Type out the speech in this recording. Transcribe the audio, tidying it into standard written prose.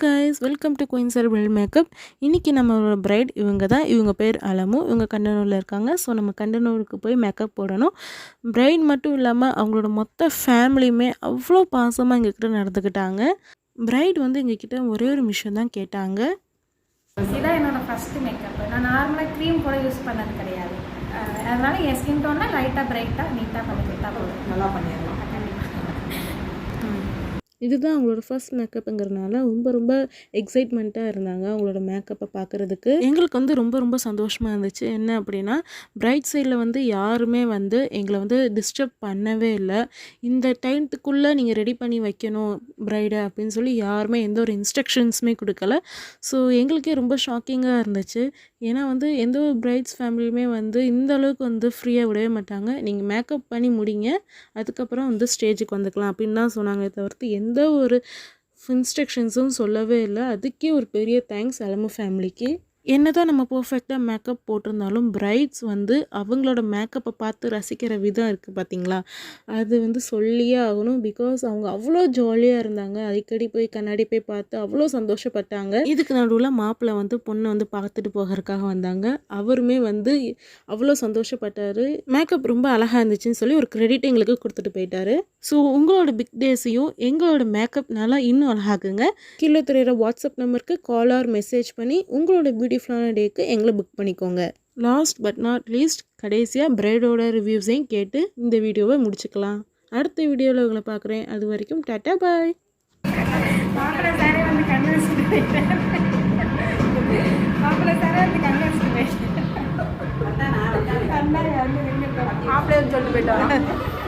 Guys, welcome to queen செர்பிள் makeup. இன்றைக்கி நம்மளோட bright இவங்க தான். இவங்க பேர் அலமு. இவங்க கண்டனூரில் இருக்காங்க. ஸோ நம்ம கண்டனூருக்கு போய் மேக்கப் போடணும். பிரைட் மட்டும் இல்லாமல் அவங்களோட மொத்த ஃபேமிலியுமே அவ்வளோ பாசமாக எங்ககிட்ட நடந்துக்கிட்டாங்க. பிரைட் வந்து எங்ககிட்ட ஒரே ஒரு விஷயம் தான் கேட்டாங்க. இதுதான் என்னோட ஃபஸ்ட்டு மேக்கப். நான் நார்மலாக க்ரீம் கூட யூஸ் பண்ணது கிடையாது. அதனால என் ஸ்கின் டோனில் லைட்டாக பிரைட்டாக நீட்டாக பண்ணி கொடுத்தா போதும். நல்லா பண்ணிடலாம். இதுதான் அவங்களோட ஃபர்ஸ்ட் மேக்கப்புங்கிறதுனால ரொம்ப எக்ஸைட்மெண்ட்டாக இருந்தாங்க அவங்களோட மேக்கப்பை பார்க்குறதுக்கு. எங்களுக்கு வந்து ரொம்ப சந்தோஷமாக இருந்துச்சு. என்ன அப்படின்னா, பிரைட் சைடில் வந்து யாருமே வந்து எங்களை வந்து டிஸ்டர்ப் பண்ணவே இல்லை. இந்த டைத்துக்குள்ளே நீங்கள் ரெடி பண்ணி வைக்கணும் பிரைடை அப்படின்னு சொல்லி யாருமே எந்த ஒரு இன்ஸ்ட்ரக்ஷன்ஸுமே கொடுக்கல. ஸோ எங்களுக்கே ரொம்ப ஷாக்கிங்காக இருந்துச்சு. ஏன்னா வந்து எந்த ஒரு பிரைட்ஸ் ஃபேமிலியுமே வந்து இந்த அளவுக்கு வந்து ஃப்ரீயாக விடவே மாட்டாங்க. நீங்கள் மேக்கப் பண்ணி முடிங்க, அதுக்கப்புறம் வந்து ஸ்டேஜுக்கு வந்துக்கலாம் அப்படின்னு தான் சொன்னாங்க. தவிர்த்து எந்த ஒரு இன்ஸ்ட்ரக்ஷன்ஸும் சொல்லவே இல்லை. அதுக்கே ஒரு பெரிய தேங்க்ஸ் அலமு ஃபேமிலிக்கு. என்ன தான் நம்ம பர்ஃபெக்டாக மேக்கப் போட்டிருந்தாலும் பிரைட்ஸ் வந்து அவங்களோட மேக்கப்பை பார்த்து ரசிக்கிற விதம் இருக்குது பார்த்தீங்களா, அது வந்து சொல்லியே ஆகணும். பிகாஸ் அவங்க அவ்வளோ ஜாலியாக இருந்தாங்க. அடிக்கடி போய் கண்ணாடி போய் பார்த்து அவ்வளோ சந்தோஷப்பட்டாங்க. இதுக்கு நடுவில் மாப்பிள்ளை வந்து பொண்ணை வந்து பார்த்துட்டு போகிறதுக்காக வந்தாங்க. அவருமே வந்து அவ்வளோ சந்தோஷப்பட்டார். மேக்கப் ரொம்ப அழகாக இருந்துச்சுன்னு சொல்லி ஒரு கிரெடிட் எங்களுக்கு கொடுத்துட்டு போயிட்டாரு. ஸோ உங்களோட பிக் டேஸையும் எங்களோட மேக்கப்னால இன்னும் அழகாகுங்க. கீழே தெரியுற வாட்ஸ்அப் நம்பருக்கு கால் ஆர் மெசேஜ் பண்ணி உங்களோட பியூட்டிஃபுல்லான டேக்கு எங்களை புக் பண்ணிக்கோங்க. லாஸ்ட் பட் நாட் லீஸ்ட், கடைசியாக பிரைடோட ரிவ்யூஸையும் கேட்டு இந்த வீடியோவை முடிச்சுக்கலாம். அடுத்த வீடியோவில் உங்களை பார்க்குறேன். அது வரைக்கும் டாட்டா பாய். சொல்லிட்டு போயிட்டோம்.